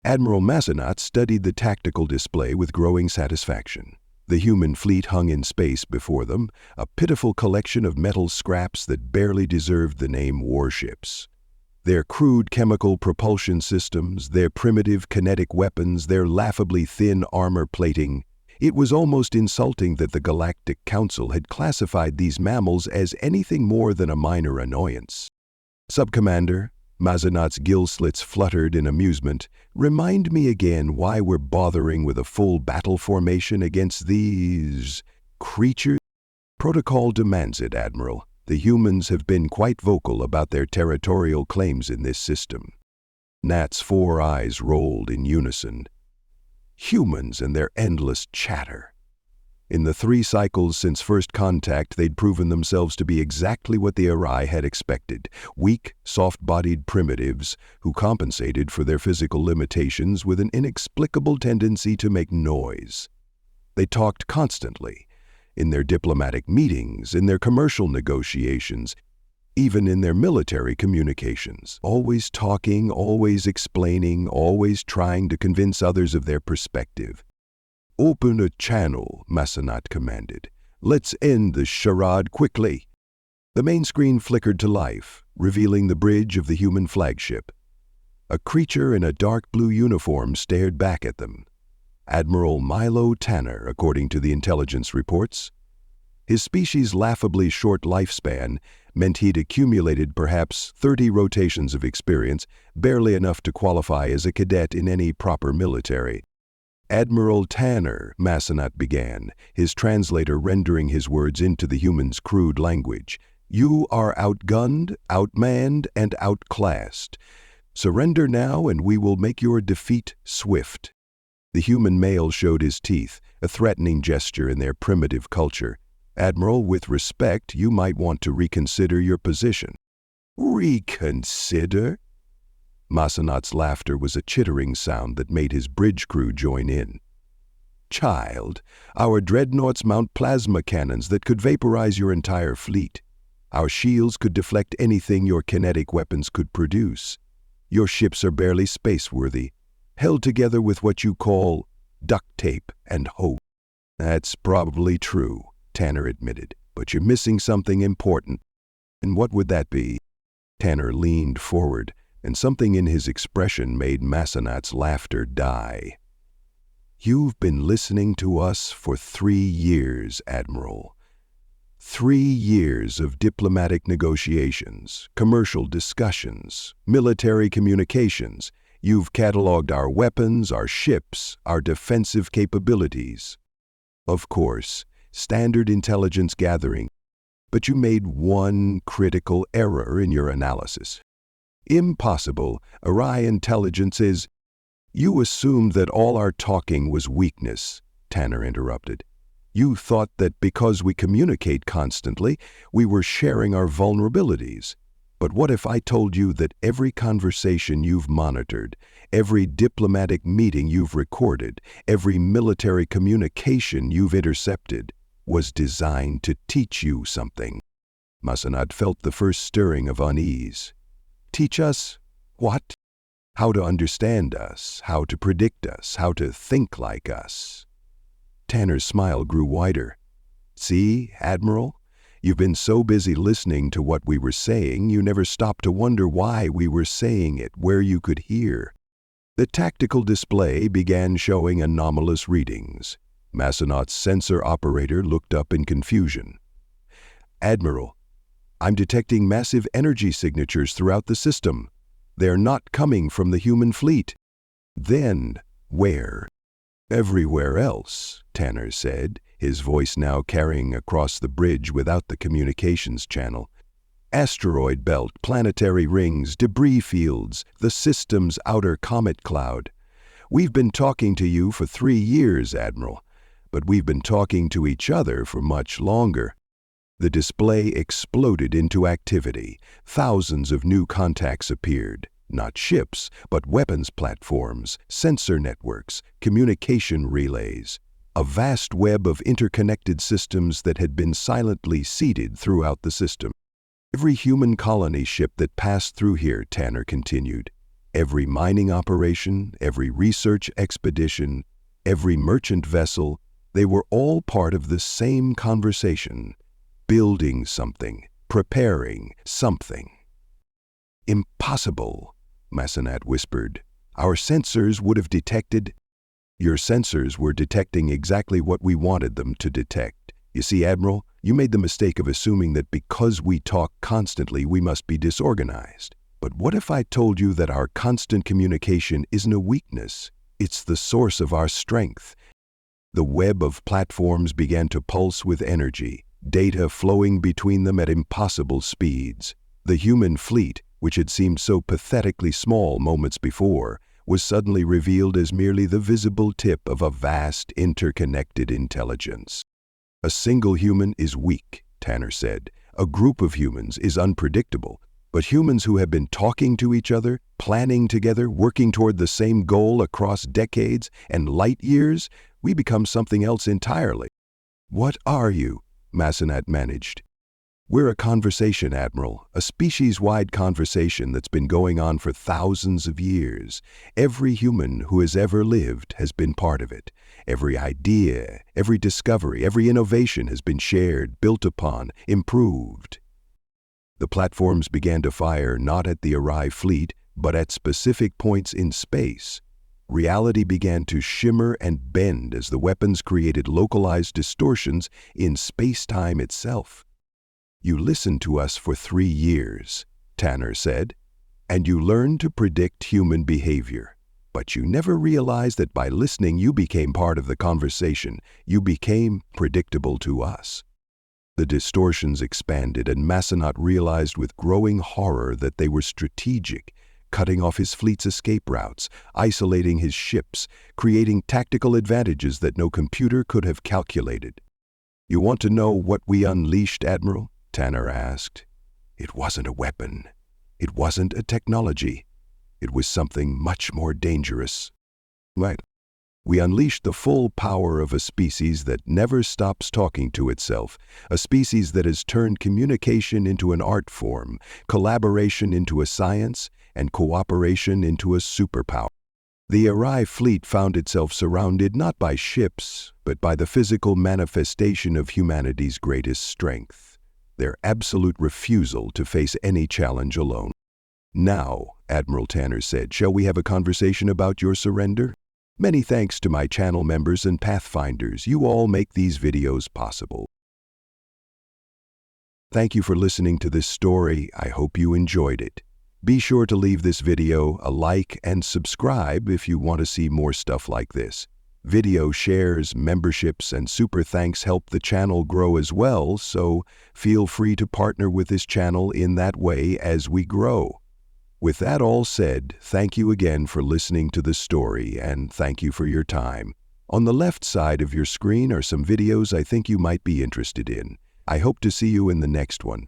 Admiral Massenat studied the tactical display with growing satisfaction. The human fleet hung in space before them, a pitiful collection of metal scraps that barely deserved the name warships. Their crude chemical propulsion systems, their primitive kinetic weapons, their laughably thin armor plating. It was almost insulting that the Galactic Council had classified these mammals as anything more than a minor annoyance. Subcommander, Massenat's gill slits fluttered in amusement, remind me again why we're bothering with a full battle formation against these creatures? Protocol demands it, Admiral. The humans have been quite vocal about their territorial claims in this system. Nat's 4 eyes rolled in unison. Humans and their endless chatter. In the 3 cycles since first contact, they'd proven themselves to be exactly what the Arai had expected: weak, soft-bodied primitives who compensated for their physical limitations with an inexplicable tendency to make noise. They talked constantly, in their diplomatic meetings, in their commercial negotiations, even in their military communications. Always talking, always explaining, always trying to convince others of their perspective. "Open a channel," Massenat commanded. "Let's end this charade quickly." The main screen flickered to life, revealing the bridge of the human flagship. A creature in a dark blue uniform stared back at them. Admiral Milo Tanner, according to the intelligence reports. His species' laughably short lifespan meant he'd accumulated perhaps 30 rotations of experience, barely enough to qualify as a cadet in any proper military. "Admiral Tanner," Massenat began, his translator rendering his words into the human's crude language, "you are outgunned, outmanned, and outclassed. Surrender now and we will make your defeat swift." The human male showed his teeth, a threatening gesture in their primitive culture. "Admiral, with respect, you might want to reconsider your position." "Reconsider?" Massenat's laughter was a chittering sound that made his bridge crew join in. "Child, our dreadnoughts mount plasma cannons that could vaporize your entire fleet. Our shields could deflect anything your kinetic weapons could produce. Your ships are barely space-worthy, held together with what you call duct tape and hope." "That's probably true," Tanner admitted, "but you're missing something important." "And what would that be?" Tanner leaned forward, and something in his expression made Massenat's laughter die. "You've been listening to us for 3 years, Admiral. 3 years of diplomatic negotiations, commercial discussions, military communications. You've cataloged our weapons, our ships, our defensive capabilities. Of course, standard intelligence gathering, but you made one critical error in your analysis. Impossible. Arai intelligence is—" "You assumed that all our talking was weakness," Tanner interrupted. "You thought that because we communicate constantly, we were sharing our vulnerabilities. But what if I told you that every conversation you've monitored, every diplomatic meeting you've recorded, every military communication you've intercepted, was designed to teach you something?" Massenat felt the first stirring of unease. "Teach us what?" "How to understand us, how to predict us, how to think like us." Tanner's smile grew wider. "See, Admiral? You've been so busy listening to what we were saying, you never stopped to wonder why we were saying it, where you could hear." The tactical display began showing anomalous readings. Massenat's sensor operator looked up in confusion. "Admiral, I'm detecting massive energy signatures throughout the system. They're not coming from the human fleet." "Then, where?" "Everywhere else," Tanner said, his voice now carrying across the bridge without the communications channel. "Asteroid belt, planetary rings, debris fields, the system's outer comet cloud. We've been talking to you for 3 years, Admiral, but we've been talking to each other for much longer." The display exploded into activity. Thousands of new contacts appeared. Not ships, but weapons platforms, sensor networks, communication relays. A vast web of interconnected systems that had been silently seeded throughout the system. "Every human colony ship that passed through here," Tanner continued, Every mining operation, every research expedition, every merchant vessel, they were all part of the same conversation, building something, preparing something. "Impossible," Massenat whispered. "Our sensors would have detected—" "Your sensors were detecting exactly what we wanted them to detect. You see, Admiral, you made the mistake of assuming that because we talk constantly, we must be disorganized. But what if I told you that our constant communication isn't a weakness? It's the source of our strength." The web of platforms began to pulse with energy, data flowing between them at impossible speeds. The human fleet, which had seemed so pathetically small moments before, was suddenly revealed as merely the visible tip of a vast, interconnected intelligence. "A single human is weak," Tanner said. "A group of humans is unpredictable. But humans who have been talking to each other, planning together, working toward the same goal across decades and light years, we become something else entirely." "What are you?" Massenat managed. "We're a conversation, Admiral, a species-wide conversation that's been going on for thousands of years. Every human who has ever lived has been part of it. Every idea, every discovery, every innovation has been shared, built upon, improved." The platforms began to fire not at the arrived fleet, but at specific points in space. Reality began to shimmer and bend as the weapons created localized distortions in space-time itself. "You listened to us for 3 years," Tanner said, "and you learned to predict human behavior. But you never realized that by listening you became part of the conversation. You became predictable to us." The distortions expanded, and Massenat realized with growing horror that they were strategic, cutting off his fleet's escape routes, isolating his ships, creating tactical advantages that no computer could have calculated. "You want to know what we unleashed, Admiral?" Tanner asked. "It wasn't a weapon. It wasn't a technology. It was something much more dangerous." "Right. We unleashed the full power of a species that never stops talking to itself, a species that has turned communication into an art form, collaboration into a science, and cooperation into a superpower." The arrived fleet found itself surrounded not by ships, but by the physical manifestation of humanity's greatest strength, their absolute refusal to face any challenge alone. "Now," Admiral Tanner said, "shall we have a conversation about your surrender? Many thanks to my channel members and Pathfinders. You all make these videos possible. Thank you for listening to this story. I hope you enjoyed it. Be sure to leave this video a like and subscribe if you want to see more stuff like this. Video shares, memberships, and super thanks help the channel grow as well, so feel free to partner with this channel in that way as we grow. With that all said, thank you again for listening to the story, and thank you for your time. On the left side of your screen are some videos I think you might be interested in. I hope to see you in the next one.